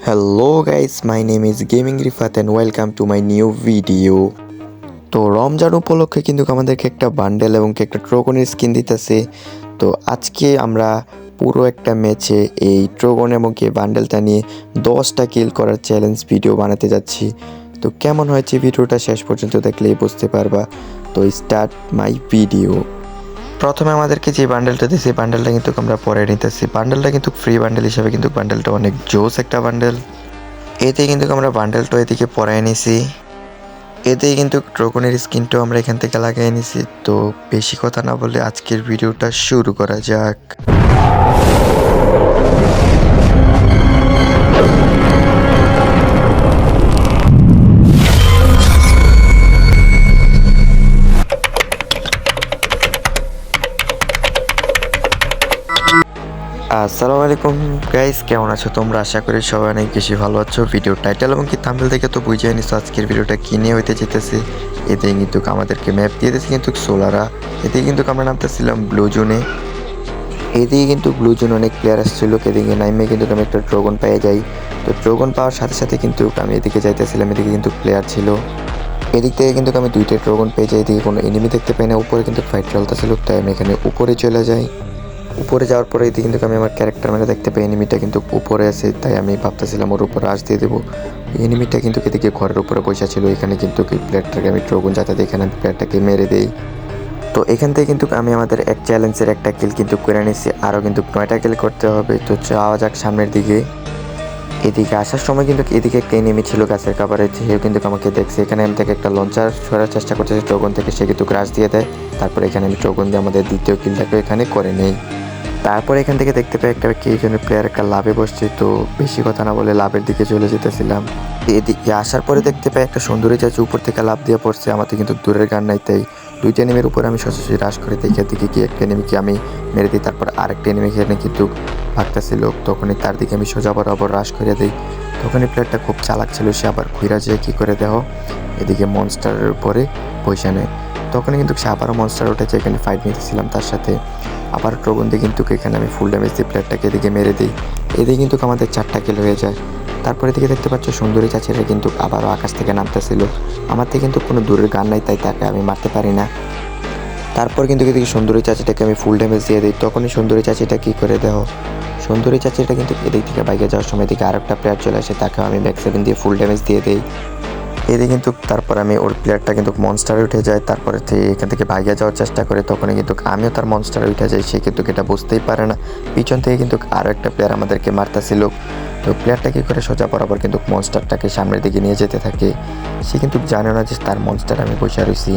Hello guys, my name is Gaming Rifat and welcome to my new video. তো রমজান উপলক্ষে কিন্তু আমাদেরকে একটা বান্ডেল এবং একটা ট্রোগনের স্কিন দিতেছে। তো আজকে আমরা পুরো একটা ম্যাচে এই ট্রোগন এবং বান্ডেলটা নিয়ে 10টা কিল করার চ্যালেঞ্জ ভিডিও বানাতে যাচ্ছি। তো কেমন হয়েছে ভিডিওটা শেষ পর্যন্ত দেখলেই বুঝতে পারবা। তো স্টার্ট মাই ভিডিও। প্রথমে আমাদেরকে যে বান্ডেলটা দিয়েছে বান্ডেলটা কিন্তু আমরা পরে নিতেছি। বান্ডেলটা কিন্তু ফ্রি বান্ডেল হিসেবে কিন্তু বান্ডেলটা অনেক জোস একটা বান্ডেল। এতে কিন্তু আমরা বান্ডেলটা এদিকে পরাই নিছি। এতেই কিন্তু ট্রোগনের স্কিনটাও আমরা এখান থেকে লাগিয়ে নিছি। তো বেশি কথা না বলে আজকের ভিডিওটা শুরু করা যাক। আসসালামু আলাইকুম গাইস, কেমন আছো তোমরা? আশা করি সবাই অনেক বেশি ভালো আছো। ভিডিও টাইটেল এবং থাম্বনেল দেখে তো বুঝে নিছো আজকের ভিডিওটা কি নিয়ে হইতে যেতেছে। এতে কিন্তু আমাদেরকে ম্যাপ দিয়ে দিয়েছে কিন্তু সোলারা। এতে কিন্তু আমরা নামতেছিলাম ব্লু জোনে। এদিকে কিন্তু ব্লু জোন অনেক প্লেয়ার আসছিল। এদিকে নাইমে কিন্তু আমি একটা ড্রাগন পেয়ে যাই। তো ড্রাগন পাওয়ার সাথে সাথে কিন্তু আমি এদিকে যাইতেছিলাম। এদিকে কিন্তু প্লেয়ার ছিল। এদিক থেকে কিন্তু আমি 2টা ড্রাগন পেয়ে যাই। এদিকে কোনো এনিমি দেখতে পাই না। উপরে কিন্তু ফাইট চলতেছিল, তাই আমি এখানে উপরে চলে যাই। উপরে যাওয়ার পরে এদিকে কিন্তু আমি আমার ক্যারেক্টার মানে দেখতে পাই এনিমিটা কিন্তু উপরে আছে, তাই আমি ভাবতেছিলাম ওর উপরে আশ দিয়ে দেবো। এনিমিটা কিন্তু এদিকে ঘরের উপরে বসে ছিল। এখানে কিন্তু প্লেয়ারটাকে আমি ড্রাগন যাতে এখানে আমি প্লেয়ারটাকে মেরে দেই। তো এখান থেকে কিন্তু আমি আমাদের এক চ্যালেঞ্জের একটা কিল কিন্তু করে নিচ্ছি। আরও কিন্তু 9টা কিল করতে হবে। তো যাওয়া যাক সামনের দিকে। এদিকে আসার সময় কিন্তু এদিকে একটা এনিমি ছিল গাছের কাভারে। সেও কিন্তু আমাকে দেখছে। এখানে আমি থেকে একটা লঞ্চার ছড়ার চেষ্টা করতেছি ড্রাগন থেকে, সে কিন্তু ক্রাশ দিয়ে দেয়। তারপরে এখানে আমি ড্রাগন দিয়ে আমাদের দ্বিতীয় কিলটাকে এখানে করে নেই। তারপর এখান থেকে দেখতে পাই একটা কে জনের প্লেয়ার একটা লাভে বসছে। তো বেশি কথা না বলে লাভের দিকে চলে যেতেছিলাম। এদিকে আসার পরে দেখতে পাই একটা সুন্দরী চাচি উপর থেকে লাভ দিয়ে পড়ছে। আমাদের কিন্তু দূরের গান নাই, তাই 2টা এনিমির উপর আমি সরাসরি রাশ করে দেখি। দিকে কি একটা এনিমিকে আমি মেরে দিই। তারপর আরেকটা এনিমি এখানে কিন্তু ভাগতেছিল। তখনই তার দিকে আমি সোজা বরাবর রাশ করে দিই। তখনই প্লেয়ারটা খুব চালাক ছিল, সে আবার ঘুরা যেয়ে কী করে দেহ এদিকে মনস্টারের উপরে পয়সা নেয়। তখনই কিন্তু সে আবারও মনস্টার উঠেছে। এখানে ফাইট নিতেছিলাম তার সাথে। আবার ট্রোগন দিয়ে কিন্তু এখানে আমি ফুল ড্যামেজ দিয়ে প্লেয়ারটাকে এদিকে মেরে দিই। এদিকে কিন্তু আমাদের 4টা কিল হয়ে যায়। তারপরে দিকে দেখতে পাচ্ছ সুন্দরী চাচিরা কিন্তু আবারও আকাশ থেকে নামতেছিল। আমার থেকে কিন্তু কোনো দূরের গান নাই, তাই তাকে আমি মারতে পারি না। তারপর কিন্তু এদিকে সুন্দরী চাচিটাকে আমি ফুল ড্যামেজ দিয়ে দিই। তখনই সুন্দরী চাচিটা কী করে দেহ সুন্দরী চাচিটা কিন্তু এদিক থেকে বাইকে যাওয়ার সময় দিকে আরেকটা প্লেয়ার চলে আসে, তাকেও আমি ব্যাক 7 দিয়ে ফুল ড্যামেজ দিয়ে দিই। এদিকে কিন্তু তারপর আমি ওর প্লেয়ারটা কিন্তু মনস্টারে উঠে যায়। তারপরে এখান থেকে ভাগিয়ে যাওয়ার চেষ্টা করে। তখনই কিন্তু আমিও তার মনস্টারে উঠে যাই। সে কিন্তু এটা বুঝতেই পারে না। পিছন থেকে কিন্তু আরও একটা প্লেয়ার আমাদেরকে মারতেছিল। তো প্লেয়ারটা কী করে সোজা বরাবর কিন্তু মনস্টারটাকে সামনের দিকে নিয়ে যেতে থাকে। সে কিন্তু জানে না যে তার মনস্টার আমি বসে রয়েছি।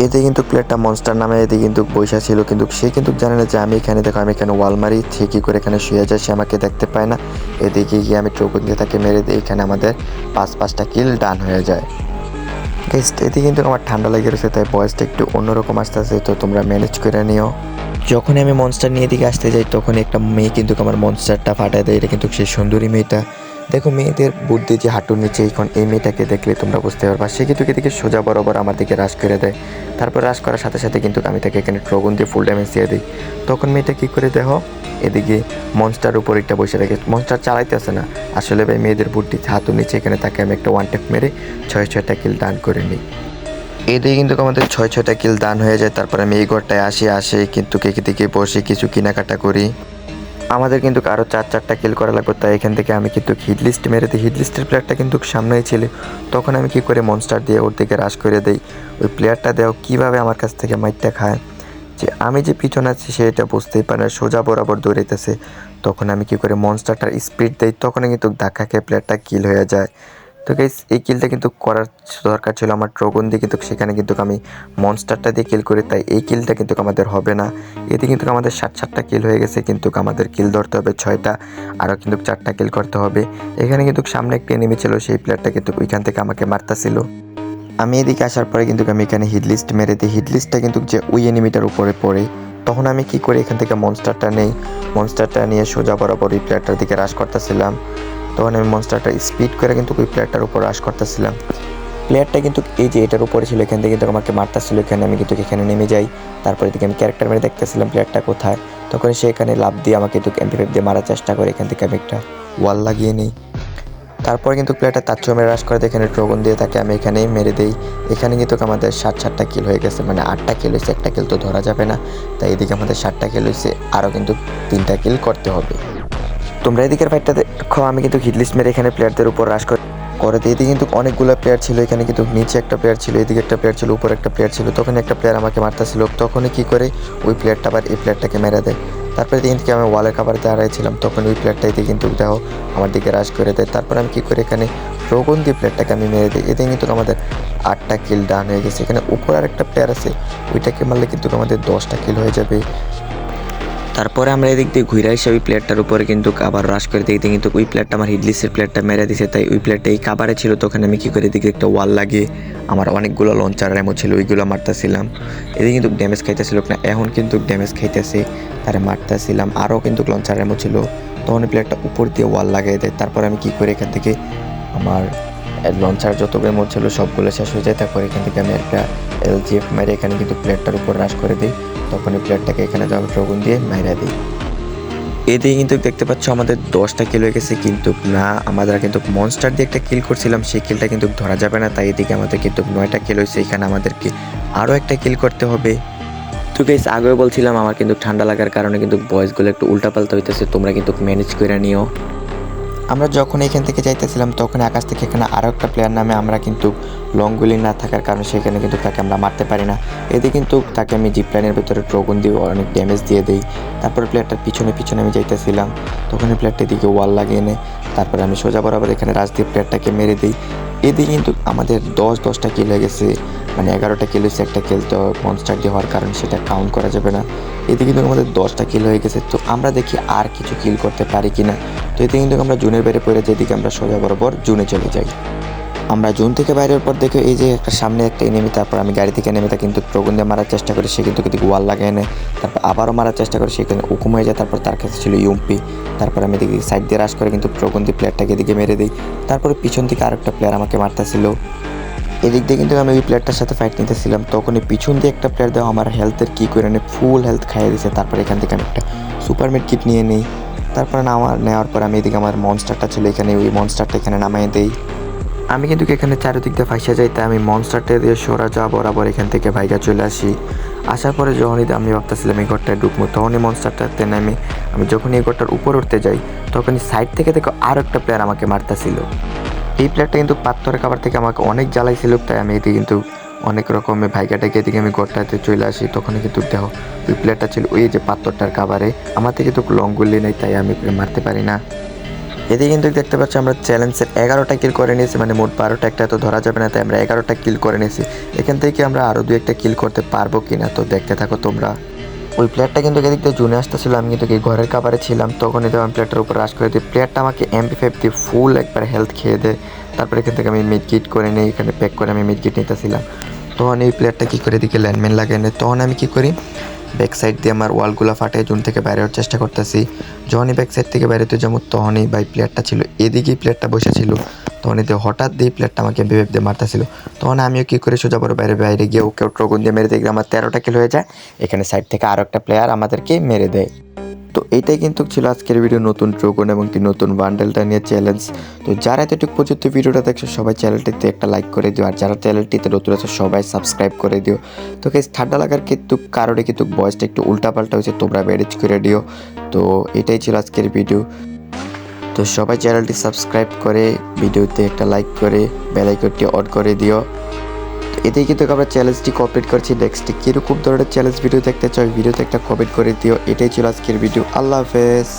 এতে কিন্তু প্লেয়ারটা মনস্টার নামে এদিকে কিন্তু বসে ছিল, কিন্তু সে কিন্তু জানে না যে আমি এখানে দেখো আমি এখানে ওয়াল মারি। সে কী করে এখানে শুয়ে যায়, সে আমাকে দেখতে পায় না। এদিকে গিয়ে আমি ট্রোগন দিয়ে তাকে মেরে দিই। এখানে আমাদের 5টা কিল ডান হয়ে যায়। এতে কিন্তু আমার ঠান্ডা লেগে রয়েছে, তাই ভয়েসটা একটু অন্যরকম আসতেছে। তো তোমরা ম্যানেজ করে নিও। যখনই আমি মনস্টার নিয়ে দিকে আসতে যাই তখন একটা মেয়ে কিন্তু আমার মনস্টারটা ফাটায় দেয়। এটা কিন্তু সেই সুন্দরী মেয়েটা। দেখো মেয়েদের বুদ্ধি যে হাঁটুর নিচে, এখন এই মেয়েটাকে দেখলে তোমরা বুঝতে পারবা। সে কিন্তু এদিকে সোজা বরাবর আমার দিকে রাশ করে দেয়। তারপর রাশ করার সাথে সাথে কিন্তু আমি তাকে এখানে ট্রোগন দিয়ে ফুল ড্যামেজ দিয়ে দিই। তখন মেয়েটা কী করে দেখো এদিকে মনস্টার উপর একটা বসে রাখে। মনস্টার চালাইতে আসে না। আসলে ভাই মেয়েদের বুদ্ধি হাঁটুর নিচে, এখানে তাকে আমি একটা 1 ট্যাপ মেরে 6টা কিল ডান করে নিই। এদিকে কিন্তু আমাদের 6টা কিল দান হয়ে যায়। তারপরে আমি এই ঘরটায় আসে কিন্তু দিকে বসে কিছু কেনাকাটা করি। আমাদের কিন্তু আরও 4টা কিল করা লাগবে, তাই এখান থেকে আমি কিন্তু হিট লিস্ট মেরে দিই। হিট লিস্টের প্লেয়ারটা কিন্তু সামনেই ছিল। তখন আমি কী করে মনস্টার দিয়ে ওর দিকে রাশ করে দিই। ওই প্লেয়ারটা দেও কীভাবে আমার কাছ থেকে মাইটটা খায়, যে আমি যে পিছনে আছি সেটা বুঝতেই পারে না, সোজা বরাবর দৌড়াইতেছে। তখন আমি কী করে মনস্টারটার স্পিড দেই। তখন কিন্তু ধাক্কা খেয়ে প্লেয়ারটা কিল হয়ে যায়। তো গাইস এই কিলটা কিন্তু করার দরকার ছিল আমার ট্রোগন দিয়ে, কিন্তু সেখানে কিন্তু আমি মনস্টারটা দিয়ে কিল করি, তাই এই কিলটা কিন্তু আমাদের হবে না। এতে কিন্তু আমাদের 7টা কিল হয়ে গেছে, কিন্তু আমাদের কিল ধরতে হবে 6টা। আরও কিন্তু 4টা কিল করতে হবে। এখানে কিন্তু সামনে একটা এনিমি ছিল, সেই প্লেয়ারটা কিন্তু ওইখান থেকে আমাকে মারতাছিল। আমি এদিকে আসার পরে কিন্তু আমি এখানে হিট লিস্ট মেরে দিই। হিট লিস্টটা কিন্তু যে ওই এনিমিটার উপরে পড়ে। তখন আমি কি করি, এখান থেকে মনস্টারটা নেই। মনস্টারটা নিয়ে সোজা বরাবর ওই প্লেয়ারটার দিকে রাশ করতেছিলাম। তখন আমি মনস্টারটা স্পিড করে কিন্তু ওই প্লেয়ারটার উপর রাশ করতেছিলাম। প্লেয়ারটা কিন্তু এই যে এটার উপরে ছিল, এখান থেকে কিন্তু আমাকে মারতেছিল। এখানে আমি কিন্তু এখানে নেমে যাই। তারপরে এদিকে আমি ক্যারেক্টার মেরে দেখতেছিলাম প্লেয়ারটা কোথায়। তখন সে এখানে লাভ দিয়ে আমাকে কিন্তু MP5 দিয়ে মারার চেষ্টা করে। এখান থেকে আমি একটা ওয়াল লাগিয়ে নিই। তারপর কিন্তু প্লেয়ারটা তার চমে রাশ করে এখানে ড্রাগন দিয়ে তাকে আমি এখানেই মেরে দিই। এখানে কিন্তু আমাদের 7টা কিল হয়ে গেছে, মানে 8টা কিল হয়েছে, একটা কিল তো ধরা যাবে না, তাই এদিকে আমাদের 7টা কিল হয়েছে, আরও কিন্তু 3টা কিল করতে হবে। তোমরা এদিকের ফাইটটা দেখো, আমি কিন্তু হিটলিস্ট মেরে এখানে প্লেয়ারদের উপর রাশ করে দিই। এদিকে কিন্তু অনেকগুলো প্লেয়ার ছিল, এখানে কিন্তু নিচে একটা প্লেয়ার ছিল, এদিকে একটা প্লেয়ার ছিল, উপরে একটা প্লেয়ার ছিল। তখন একটা প্লেয়ার আমাকে মারতেছিল, তখনই কী করে ওই প্লেয়ারটা আবার এই প্লেয়ারটাকে মেরে দেয়। তারপরে এদিকে কিন্তু আমি ওয়ালের কাভার দাঁড়াইছিলাম, তখন ওই প্লেয়ারটা এদিকে কিন্তু দেখো আমার দিকে রাশ করে দেয়। তারপর আমি কী করি, এখানে ড্রাগন দিয়ে প্লেয়ারটাকে আমি মেরে দিই। এদিকে কিন্তু আমাদের 8টা কিল ডান হয়ে গেছে। এখানে উপর আর একটা প্লেয়ার আছে, ওইটাকে মারলে কিন্তু আমাদের 10টা কিল হয়ে যাবে। তারপরে আমরা এদিক দিয়ে ঘুরে এসে ওই প্লেয়ারটার উপরে কিন্তু আবার রাশ করে দিই। কিন্তু ওই প্লেয়ারটা আমার হিডলিসের প্লেয়ারটা মেরে দিছে, তাই ওই প্লেয়ারটা এই কাবারে ছিল। তখন আমি কী করে এদিকে একটা ওয়াল লাগিয়ে আমার অনেকগুলো লঞ্চার র্যামও ছিল, ওইগুলো মারতেছিলাম। এদিকে কিন্তু ড্যামেজ খাইতেছিল না, এখন কিন্তু ড্যামেজ খাইতেছে, তারা মারতেছিলাম। আরও কিন্তু লঞ্চার র্যামও ছিল, তখন প্লেয়ারটা উপর দিয়ে ওয়াল লাগিয়ে দেয়। তারপর আমি কী করে এখান থেকে আমার লঞ্চার যত র্যামও ছিল সবগুলো শেষ হয়ে যায়। তারপর এখান থেকে আমি একটা LGF মেরে এখানে কিন্তু প্লেয়ারটার উপর রাশ করে দিই। তখন এই প্লেয়ারটাকে এখানে ড্রাগন দিয়ে মাইরা দিই। এদিকে কিন্তু দেখতে পাচ্ছ আমাদের 10টা কিল হয়ে গেছে, কিন্তু না, আমরা কিন্তু মনস্টার দিয়ে একটা কিল করছিলাম, সেই কিলটা কিন্তু ধরা যাবে না, তাই এদিকে আমাদের কিন্তু 9টা কিল হয়েছে। এখানে আমাদেরকে আরও একটা কিল করতে হবে। তো গাইস, আগেও বলছিলাম আমার কিন্তু ঠান্ডা লাগার কারণে কিন্তু ভয়েসগুলো একটু উল্টাপাল্টা হইতেছে, তোমরা কিন্তু ম্যানেজ করে নিও। আমরা যখন এখান থেকে যাইতেছিলাম তখন আকাশ থেকে এখানে আরও একটা প্লেয়ার নামে, আমরা কিন্তু লং গুলি না থাকার কারণে সেখানে কিন্তু তাকে আমরা মারতে পারি না। এদিকে কিন্তু তাকে আমি জিপ লাইনের ভিতরে ড্রাগন দিয়ে অনেক ড্যামেজ দিয়ে দিই। তারপরে প্লেয়ারটার পিছনে আমি যাইতেছিলাম, তখন প্লেয়ারটা দিকে ওয়াল লাগিয়ে নেয়। তারপরে আমি সোজা বরাবর এখানে রাজ দিয়ে প্লেয়ারটাকে মেরে দিই। এদিকে কিন্তু আমাদের 10টা কিল হয়ে গেছে, মানে 11টা কিল হয়েছে, একটা কিল তো মনস্টার দিয়ে হওয়ার কারণে সেটা কাউন্ট করা যাবে না। এদিকে কিন্তু আমাদের 10টা কিল হয়ে গেছে। তো আমরা দেখি আর কিছু কিল করতে পারি কিনা। তো এতে কিন্তু আমরা জুনের বাইরে পড়ে যেদিকে আমরা সোজা বরাবর জুনে চলে যাই। আমরা জুন থেকে বাইরের পর দেখে এই যে একটা সামনে একটা এনিমি, তারপর আমি গাড়ি থেকে নেমে তা কিন্তু ড্রাগন দিয়ে মারার চেষ্টা করি, সে কিন্তু এদিকে ওয়াল লাগিয়ে নেয়। তারপর আবারও মারার চেষ্টা করি, সেখানে হুকুম হয়ে যায়। তারপর তার কাছে ছিল ইউএমপি। তারপর আমি এদিকে সাইড দিয়ে রাশ করে কিন্তু ড্রাগন দিয়ে প্লেয়ারটাকে এদিকে মেরে দিই। তারপরে পিছন থেকে আরেকটা প্লেয়ার আমাকে মারতেছিল। এদিক দিয়ে কিন্তু আমি ওই প্লেয়ারটার সাথে ফাইট নিতেছিলাম, তখনই পিছন দিয়ে একটা প্লেয়ার দেওয়া আমার হেলথের কী করে নেয়, ফুল হেলথ খাইয়ে দিয়েছে। তারপর এখান থেকে আমি একটা সুপারমেট কিট নিয়ে নিই। তারপর নেওয়ার পর আমি এদিকে আমার মনস্টারটা ছিল এখানে, ওই মনস্টারটা এখানে নামাই দিই। আমি কিন্তু এখানে চারিদিক দিয়ে ফাইসা যাই, তাই আমি মনস্টারটা দিয়ে সরা যা বরাবর এখান থেকে ভাইগা চলে আসি। আসার পরে যখনই আমি ভাবতেছিলাম এই ঘরটায় ঢুকবো, তখনই মনস্টারটাতে নেমে আমি যখন এই ঘরটার উপর উঠতে যাই, তখনই সাইড থেকে দেখো আরও একটা প্লেয়ার আমাকে মারতেছিল। এই প্লেয়ারটা কিন্তু পাথরের কাবার থেকে আমাকে অনেক জ্বালাইছিল, তাই আমি এদিকে কিন্তু অনেক রকমের ভাইগাটাকে এদিকে আমি ঘরটাতে চলে আসি। তখনই কিন্তু দেখো ওই প্লেয়ারটা ছিল ওই যে পাথরটার কাবারে, আমার থেকে কিন্তু লং গুলি নেই, তাই আমি মারতে পারি না। এদিকে কিন্তু দেখতে পাচ্ছি আমরা চ্যালেঞ্জের 11টা কিল করে নিয়েছি, মানে মোট 12টা, একটা তো ধরা যাবে না, তাই আমরা 11টা কিল করে নিয়েছি। এখান থেকে আমরা আরও 2-1টা কিল করতে পারবো কিনা তো দেখতে থাকো তোমরা। ওই প্লেয়ারটা কিন্তু এদিক দিয়ে জুনে আসতেছিল, আমি কিন্তু এই ঘরের কাবারে ছিলাম, তখন এদের আমি প্লেয়ারটার উপর রাশ করে দিই। প্লেয়ারটা আমাকে MP5 দিয়ে ফুল একবার হেলথ খেয়ে দেয়। তারপরে এখান থেকে আমি মিড কিট করে নিই, এখানে প্যাক করে আমি মিড কিট নিতেছিলাম। তখন এই প্লেয়ারটা কী করে এদিকে ল্যান্ডম্যান লাগিয়ে নেয়, তখন আমি কী করি ব্যাক সাইড দিয়ে আমার ওয়ালগুলো ফাটাই জুন থেকে বাইরে হওয়ার চেষ্টা করতেছি। যখনই ব্যাক সাইড থেকে বাইরে যেমন তখনই ভাই প্লেয়ারটা ছিল এদিকেই, প্লেয়ারটা বসেছিল, তখন এতে হঠাৎ দিয়ে প্লেয়ারটা আমাকে বিভেব দিয়ে মারতেছিল। তখন আমিও কী করে সোজা বড় বাইরে গিয়ে ওকে ড্রাগন দিয়ে মেরে দিই, আমার 13টা কিল হয়ে যায়। এখানে সাইড থেকে আরও একটা প্লেয়ার আমাদেরকে মেরে দেয়। তো এইটাই কিন্তু ছিল আজকের ভিডিও, নতুন ড্রাগন এবং কি নতুন বান্ডেলটা নিয়ে চ্যালেঞ্জ। তো যারা এতটুকু পর্যন্ত ভিডিওটা দেখছো সবাই চ্যানেলটিতে একটা লাইক করে দিও, আর যারা চ্যানেলটিতে নতুন আছে সবাই সাবস্ক্রাইব করে দিও। তো গাইস, ঠান্ডা লাগার কিন্তু কারণে কিন্তু ভয়েসটা একটু উল্টাপাল্টা হয়েছে, তোমরা ম্যানেজ করে দিও। তো এটাই ছিল আজকের ভিডিও। তো সবাই চ্যানেলটি সাবস্ক্রাইব করে ভিডিওতে একটা লাইক করে বেল আইকনটি অন করে দিও। এতেই কিন্তু আমরা চ্যালেঞ্জটি কমপ্লিট করছি। নেক্সটে কীরকম ধরনের চ্যালেঞ্জ ভিডিও দেখতে চাই ভিডিওতে একটা কমেন্ট করে দিও। এটাই ছিল আজকের ভিডিও। আল্লাহ হাফেজ।